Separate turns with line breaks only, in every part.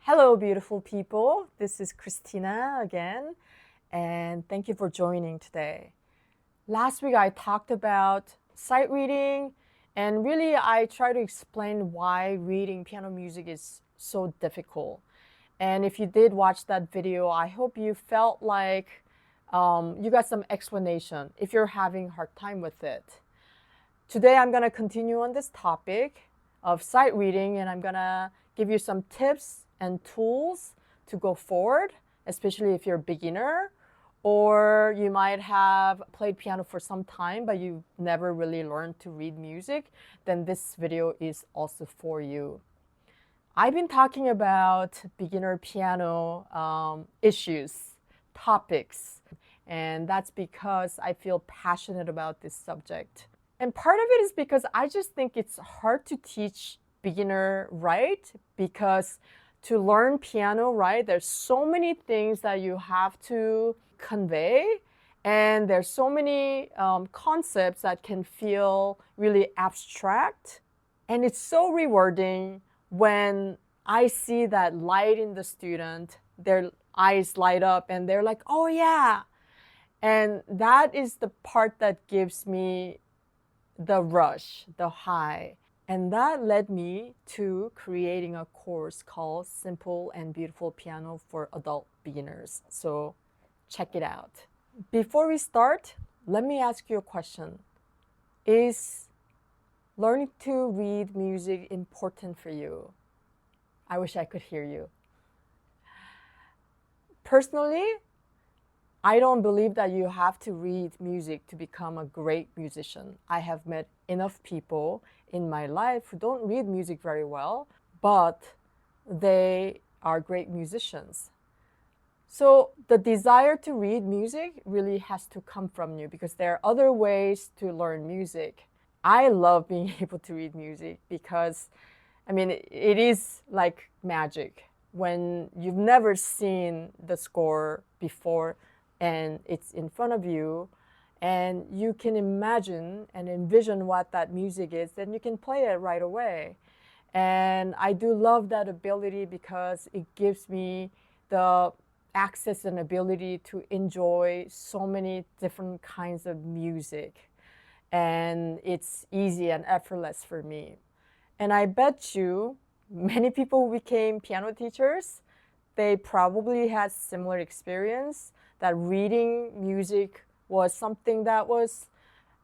Hello, beautiful people. This is Kristina again, and thank you for joining today. Last week I talked about sight reading, and really I try to explain why reading piano music is so difficult. And if you did watch that video, I hope you felt like you got some explanation if you're having a hard time with it. Today I'm going to continue on this topic of sight reading, and I'm going to give you some tips and tools to go forward, especially if you're a beginner or you might have played piano for some time but you've never really learned to read music, then this video is also for you. I've been talking about beginner piano issues, topics, and that's because I feel passionate about this subject. And part of it is because I just think it's hard to teach beginner right, because to learn piano right, there's so many things that you have to convey, and there's so many concepts that can feel really abstract. And it's so rewarding when I see that light in the student, their eyes light up and they're like, oh yeah. And that is the part that gives me the rush, the high. And that led me to creating a course called Simple and Beautiful Piano for Adult Beginners. So check it out. Before we start, let me ask you a question. Is learning to read music important for you? I wish I could hear you. Personally, I don't believe that you have to read music to become a great musician. I have met enough people in my life who don't read music very well, but they are great musicians. So the desire to read music really has to come from you, because there are other ways to learn music. I love being able to read music because, it is like magic. When you've never seen the score before and it's in front of you, and you can imagine and envision what that music is, then you can play it right away. And I do love that ability because it gives me the access and ability to enjoy so many different kinds of music. And it's easy and effortless for me. And I bet you many people who became piano teachers, they probably had similar experience, that reading music was something that was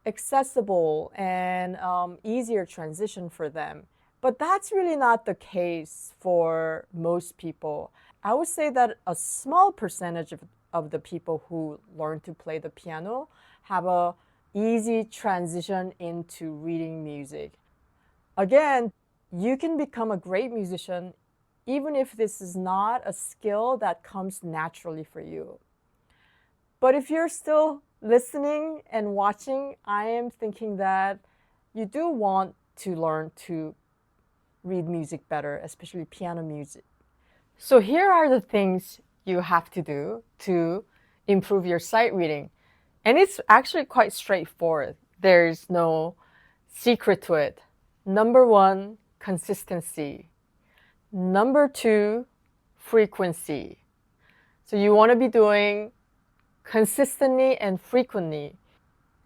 accessible and easier transition for them. But that's really not the case for most people. I would say that a small percentage of the people who learn to play the piano have a easy transition into reading music. Again, you can become a great musician even if this is not a skill that comes naturally for you. But if you're still listening and watching, I am thinking that you do want to learn to read music better, especially piano music. So here are the things you have to do to improve your sight reading. And it's actually quite straightforward. There's no secret to it. Number one, consistency. Number two, frequency. So you want to be doing consistently and frequently.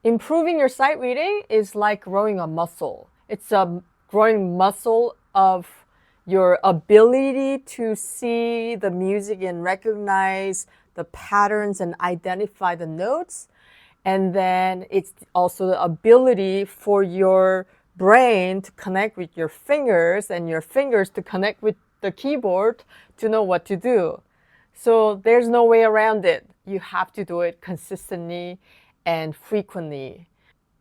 Improving your sight reading is like growing a muscle. It's a growing muscle of your ability to see the music and recognize the patterns and identify the notes. And then it's also the ability for your brain to connect with your fingers and your fingers to connect with the keyboard to know what to do. So there's no way around it. You have to do it consistently and frequently.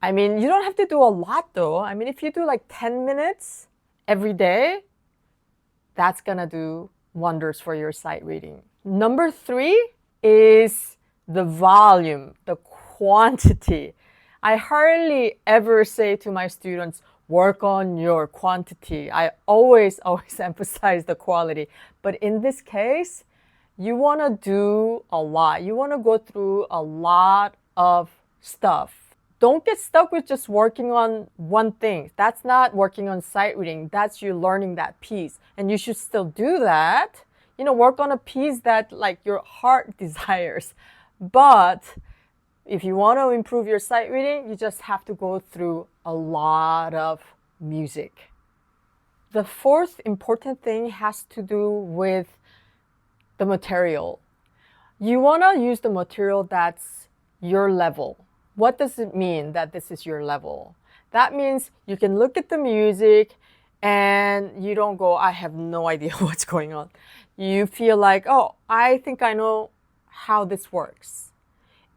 You don't have to do a lot though. If you do like 10 minutes every day, that's gonna do wonders for your sight reading. Number three is the volume, the quantity. I hardly ever say to my students, work on your quantity. I always emphasize the quality. But in this case, you want to do a lot. You want to go through a lot of stuff. Don't get stuck with just working on one thing. That's not working on sight reading. That's you learning that piece. And you should still do that. work on a piece that like your heart desires. But if you want to improve your sight reading, you just have to go through a lot of music. The fourth important thing has to do with the material. You want to use the material that's your level. What does it mean that this is your level? That means you can look at the music and you don't go, I have no idea what's going on. You feel like, oh, I think I know how this works.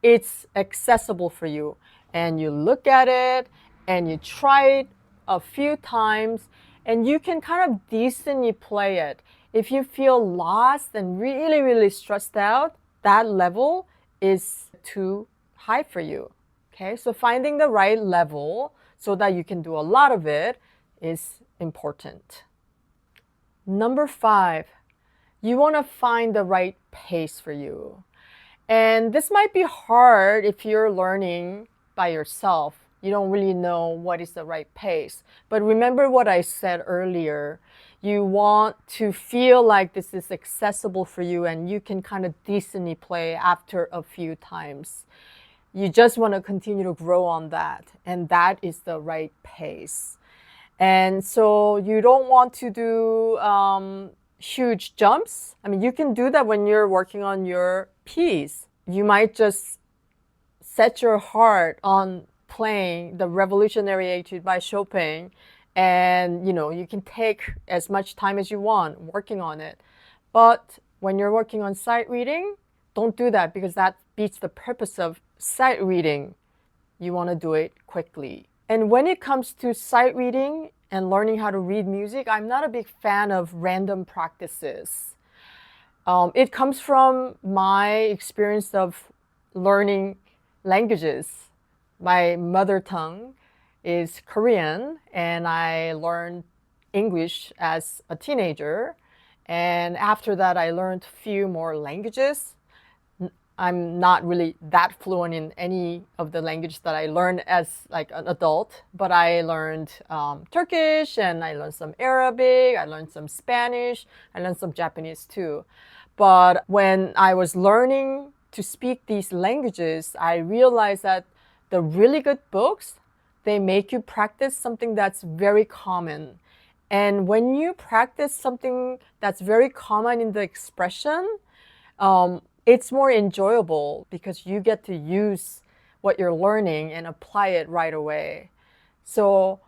It's accessible for you. And you look at it and you try it a few times and you can kind of decently play it. If you feel lost and really, really stressed out, that level is too high for you. Okay, so finding the right level so that you can do a lot of it is important. Number 5, you want to find the right pace for you. And this might be hard if you're learning by yourself. You don't really know what is the right pace. But remember what I said earlier. You want to feel like this is accessible for you and you can kind of decently play after a few times. You just want to continue to grow on that. And that is the right pace. And so you don't want to do huge jumps. I mean, you can do that when you're working on your piece. You might just set your heart on playing the Revolutionary Etude by Chopin, and you can take as much time as you want working on it. But when you're working on sight reading, don't do that because that beats the purpose of sight reading. You want to do it quickly. And when it comes to sight reading and learning how to read music, I'm not a big fan of random practices. It comes from my experience of learning languages. My mother tongue is Korean, and I learned English as a teenager. And after that, I learned a few more languages. I'm not really that fluent in any of the language that I learned as like an adult, but I learned Turkish, and I learned some Arabic, I learned some Spanish, I learned some Japanese too. But when I was learning to speak these languages, I realized that the really good books, they make you practice something that's very common. And when you practice something that's very common in the expression, it's more enjoyable because you get to use what you're learning and apply it right away. So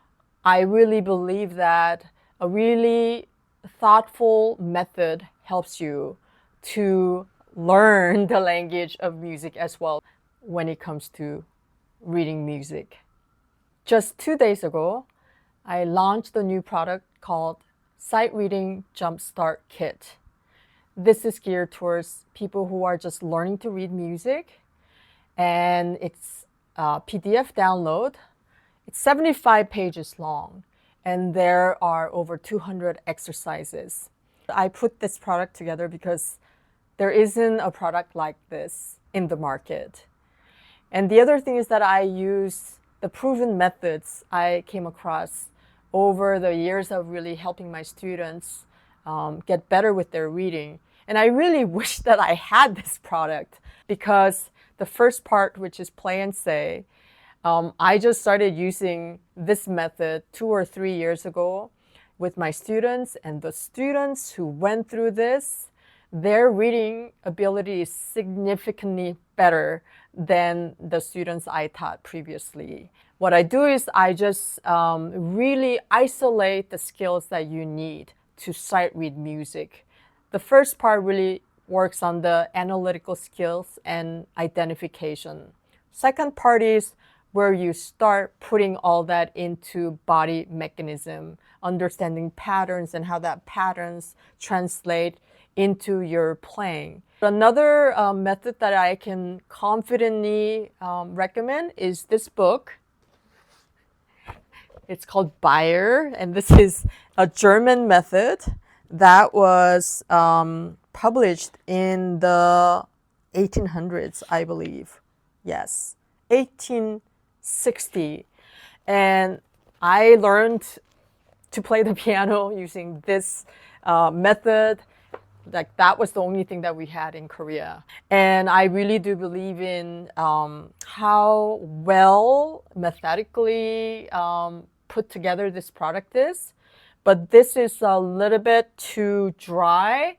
I really believe that a really thoughtful method helps you to learn the language of music as well when it comes to reading music. Just 2 days ago, I launched a new product called Sightreading Jumpstart Kit. This is geared towards people who are just learning to read music, and it's a PDF download. It's 75 pages long, and there are over 200 exercises. I put this product together because there isn't a product like this in the market. And the other thing is that I use the proven methods I came across over the years of really helping my students get better with their reading. And I really wish that I had this product because the first part, which is play and say, I just started using this method 2 or 3 years ago with my students, and the students who went through this, their reading ability is significantly better than the students I taught previously. What I do is I just really isolate the skills that you need to sight read music. The first part really works on the analytical skills and identification. Second part is where you start putting all that into body mechanism, understanding patterns and how that patterns translate into your playing. Another method that I can confidently recommend is this book. It's called Bayer, and this is a German method that was published in the 1800s, I believe. Yes, 1860. And I learned to play the piano using this method. Like that was the only thing that we had in Korea. And I really do believe in how well methodically put together this product is. But this is a little bit too dry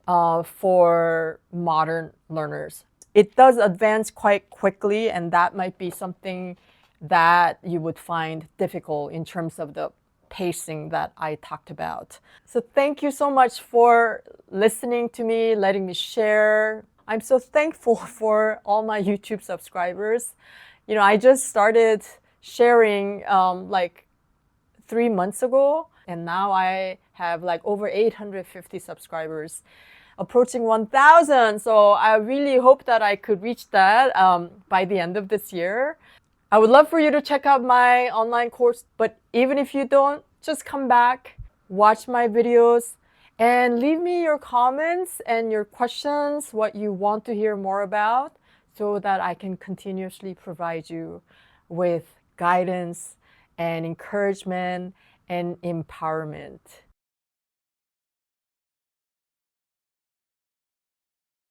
for modern learners. It does advance quite quickly, and that might be something that you would find difficult in terms of the pacing that I talked about. So thank you so much for listening to me, letting me share. I'm so thankful for all my YouTube subscribers. I just started sharing like 3 months ago, and now I have like over 850 subscribers, approaching 1,000. So I really hope that I could reach that by the end of this year. I would love for you to check out my online course, but even if you don't, just come back, watch my videos, and leave me your comments and your questions, what you want to hear more about, so that I can continuously provide you with guidance and encouragement and empowerment.